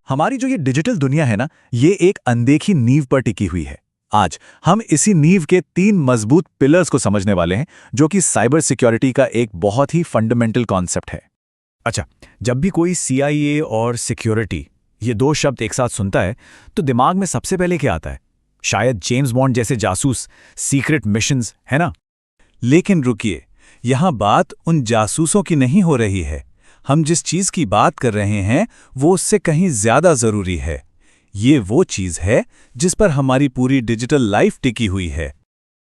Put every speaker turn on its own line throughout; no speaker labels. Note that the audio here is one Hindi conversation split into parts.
हमारी जो ये डिजिटल दुनिया है ना, ये एक अनदेखी नींव पर टिकी हुई है। आज हम इसी नींव के 3 मजबूत पिलर्स को समझने वाले हैं, जो कि साइबर सिक्योरिटी का एक बहुत ही फंडामेंटल कॉन्सेप्ट है।
अच्छा, जब भी कोई CIA और सिक्योरिटी ये 2 शब्द एक साथ सुनता है तो दिमाग में सबसे पहले क्या आता है? शायद जेम्स बॉन्ड जैसे जासूस, सीक्रेट मिशंस, है ना?
लेकिन रुकिए, यहाँ बात उन जासूसों की नहीं हो रही है। हम जिस चीज की बात कर रहे हैं वो उससे कहीं ज्यादा जरूरी है। ये वो चीज है जिस पर हमारी पूरी डिजिटल लाइफ टिकी हुई है।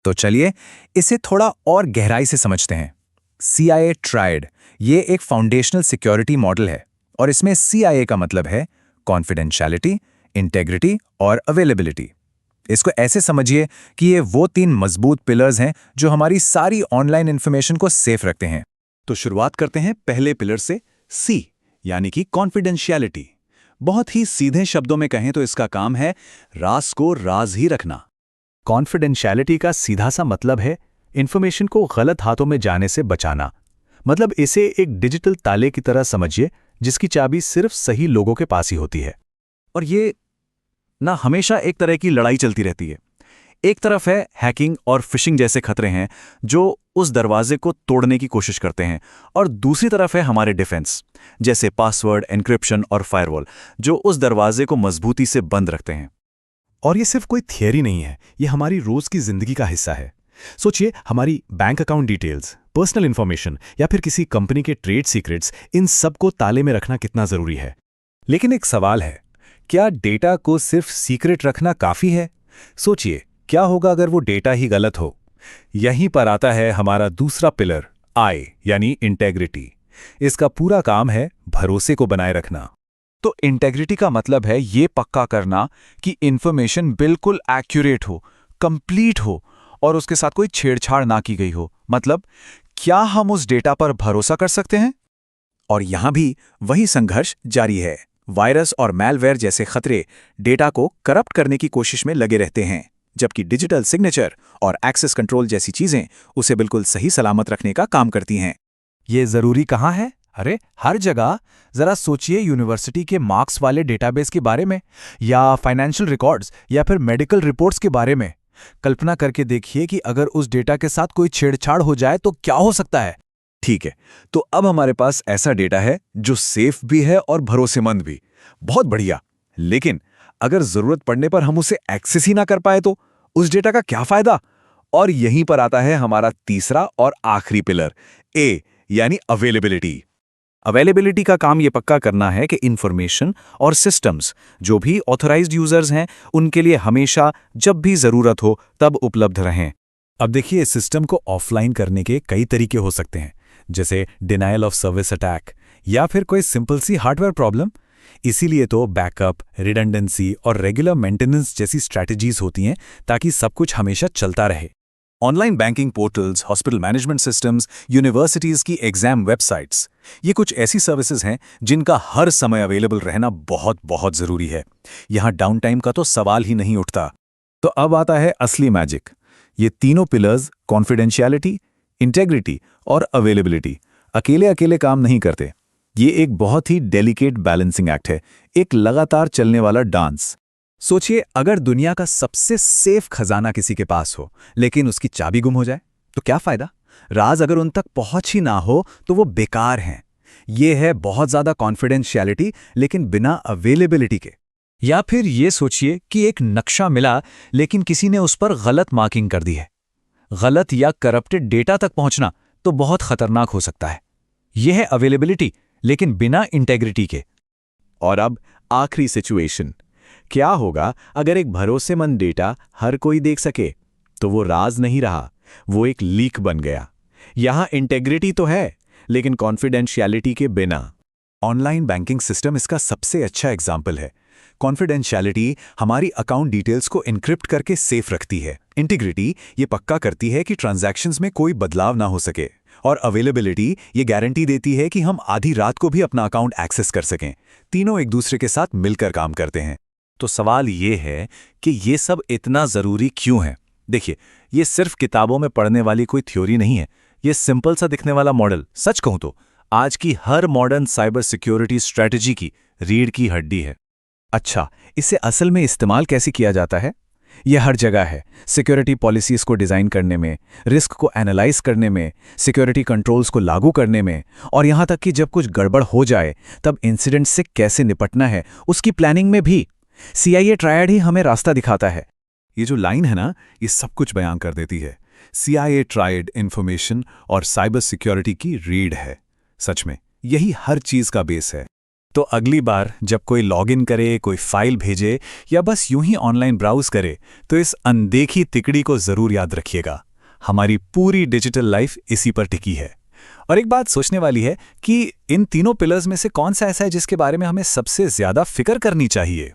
तो चलिए इसे थोड़ा और गहराई से समझते हैं। CIA ट्रायड ये एक फाउंडेशनल सिक्योरिटी मॉडल है और इसमें CIA का मतलब है कॉन्फिडेंशियलिटी, इंटेग्रिटी और अवेलेबिलिटी। इसको ऐसे समझिए कि ये वो 3 मजबूत पिलर्स हैं जो हमारी सारी ऑनलाइन इंफॉर्मेशन को सेफ रखते हैं।
तो शुरुआत करते हैं पहले पिलर से, C यानी कि कॉन्फिडेंशियलिटी। बहुत ही सीधे शब्दों में कहें तो इसका काम है राज को राज ही रखना।
कॉन्फिडेंशियलिटी का सीधा सा मतलब है इंफॉर्मेशन को गलत हाथों में जाने से बचाना। मतलब इसे एक डिजिटल ताले की तरह समझिए जिसकी चाबी सिर्फ सही लोगों के पास ही होती है।
और ये ना हमेशा एक तरह की लड़ाई चलती रहती है। एक तरफ है हैकिंग और फिशिंग जैसे खतरे हैं जो उस दरवाजे को तोड़ने की कोशिश करते हैं, और दूसरी तरफ है हमारे डिफेंस जैसे पासवर्ड, एन्क्रिप्शन और फायरवॉल जो उस दरवाजे को मजबूती से बंद रखते हैं।
और ये सिर्फ कोई थियरी नहीं है, ये हमारी रोज की जिंदगी का हिस्सा है। सोचिए, हमारी bank account details, personal information या फिर किसी कंपनी के ट्रेड सीक्रेट्स, इन सब को ताले में रखना कितना जरूरी है। लेकिन एक सवाल है, क्या डेटा को सिर्फ सीक्रेट रखना काफी है? सोचिए, क्या होगा अगर वो डेटा ही गलत हो? यहीं पर आता है हमारा दूसरा पिलर, I यानी इंटेग्रिटी। इसका पूरा काम है भरोसे को बनाए रखना।
तो इंटेग्रिटी का मतलब है ये पक्का करना कि इंफॉर्मेशन बिल्कुल एक्यूरेट हो, कंप्लीट हो और उसके साथ कोई छेड़छाड़ ना की गई हो। मतलब क्या हम उस डेटा पर भरोसा कर सकते हैं? और यहां भी वही संघर्ष जारी है। वायरस और मैलवेयर जैसे खतरे डेटा को करप्ट करने की कोशिश में लगे रहते हैं, जबकि डिजिटल सिग्नेचर और एक्सेस कंट्रोल जैसी चीजें उसे बिल्कुल सही सलामत रखने का काम करती हैं।
ये जरूरी कहाँ है? अरे हर जगह। जरा सोचिए, यूनिवर्सिटी के मार्क्स वाले डेटाबेस के बारे में, या फाइनेंशियल रिकॉर्ड्स, या फिर मेडिकल रिपोर्ट्स के बारे में। कल्पना करके देखिए कि अगर उस डेटा के साथ कोई छेड़छाड़ हो जाए तो क्या हो सकता है।
ठीक है, तो अब हमारे पास ऐसा डेटा है जो सेफ भी है और भरोसेमंद भी। बहुत बढ़िया। लेकिन अगर जरूरत पड़ने पर हम उसे एक्सेस ही ना कर पाए तो उस डेटा का क्या फायदा? और यहीं पर आता है हमारा तीसरा और आखिरी पिलर, A यानी अवेलेबिलिटी। अवेलेबिलिटी का काम ये पक्का करना है कि इंफॉर्मेशन और सिस्टम्स जो भी ऑथराइज्ड यूजर्स हैं उनके लिए हमेशा जब भी जरूरत हो तब उपलब्ध रहें।
अब देखिए, सिस्टम को ऑफलाइन करने के कई तरीके हो सकते हैं, जैसे डिनायल ऑफ सर्विस अटैक या फिर कोई सिंपल सी हार्डवेयर प्रॉब्लम। इसीलिए तो बैकअप, रिडंडेंसी और रेगुलर मेंटेनेंस जैसी स्ट्रैटेजीज होती हैं ताकि सब कुछ हमेशा चलता रहे।
Online banking portals, hospital management systems, universities की एग्जाम वेबसाइट्स, ये कुछ ऐसी सर्विसेज हैं जिनका हर समय अवेलेबल रहना बहुत बहुत जरूरी है। यहाँ डाउन टाइम का तो सवाल ही नहीं उठता। तो अब आता है असली मैजिक। ये तीनों पिलर्स, कॉन्फिडेंशियलिटी, इंटेग्रिटी और अवेलेबिलिटी, अकेले अकेले काम नहीं करते। ये एक बहुत ही डेलिकेट बैलेंसिंग एक्ट है, एक लगातार चलने वाला डांस।
सोचिए, अगर दुनिया का सबसे सेफ खजाना किसी के पास हो लेकिन उसकी चाबी गुम हो जाए तो क्या फायदा? राज अगर उन तक पहुंच ही ना हो तो वो बेकार हैं। ये है बहुत ज्यादा कॉन्फिडेंशियलिटी लेकिन बिना अवेलेबिलिटी के। या फिर ये सोचिए कि एक नक्शा मिला लेकिन किसी ने उस पर गलत मार्किंग कर दी है। गलत या करप्टेड डेटा तक पहुंचना तो बहुत खतरनाक हो सकता है। यह है अवेलेबिलिटी लेकिन बिना इंटेग्रिटी के।
और अब आखिरी सिचुएशन, क्या होगा अगर एक भरोसेमंद डेटा हर कोई देख सके? तो वो राज नहीं रहा, वो एक लीक बन गया। यहां इंटेग्रिटी तो है लेकिन कॉन्फिडेंशियलिटी के बिना। ऑनलाइन बैंकिंग सिस्टम इसका सबसे अच्छा एग्जाम्पल है। कॉन्फिडेंशियलिटी हमारी अकाउंट डिटेल्स को एन्क्रिप्ट करके सेफ रखती है। इंटीग्रिटी ये पक्का करती है कि ट्रांजैक्शंस में कोई बदलाव ना हो सके। और अवेलेबिलिटी ये गारंटी देती है कि हम आधी रात को भी अपना अकाउंट एक्सेस कर सकें। तीनों एक दूसरे के साथ मिलकर काम करते हैं। तो सवाल ये है कि ये सब इतना जरूरी क्यों है? देखिए, ये सिर्फ किताबों में पढ़ने वाली कोई थ्योरी नहीं है। ये सिंपल सा दिखने वाला मॉडल, सच कहूं तो आज की हर मॉडर्न साइबर सिक्योरिटी स्ट्रेटजी की रीढ़ की हड्डी है।
अच्छा, इसे असल में इस्तेमाल कैसे किया जाता है? यह हर जगह है। सिक्योरिटी पॉलिसीज को डिज़ाइन करने में, रिस्क को एनालाइज करने में, सिक्योरिटी कंट्रोल्स को लागू करने में, और यहाँ तक कि जब कुछ गड़बड़ हो जाए तब इंसिडेंट से कैसे निपटना है उसकी प्लानिंग में भी। CIA ट्रायड ही हमें रास्ता दिखाता है।
ये जो लाइन है ना, ये सब कुछ बयान कर देती है। CIA ट्रायड इंफॉर्मेशन और साइबर सिक्योरिटी की रीढ़ है। सच में यही हर चीज का बेस है।
तो अगली बार जब कोई लॉगिन करे, कोई फाइल भेजे या बस यूं ही ऑनलाइन ब्राउज करे, तो इस अनदेखी तिकड़ी को जरूर याद रखिएगा। हमारी पूरी डिजिटल लाइफ इसी पर टिकी है। और एक बात सोचने वाली है कि इन तीनों पिलर्स में से कौन सा ऐसा है जिसके बारे में हमें सबसे ज्यादा फिक्र करनी चाहिए।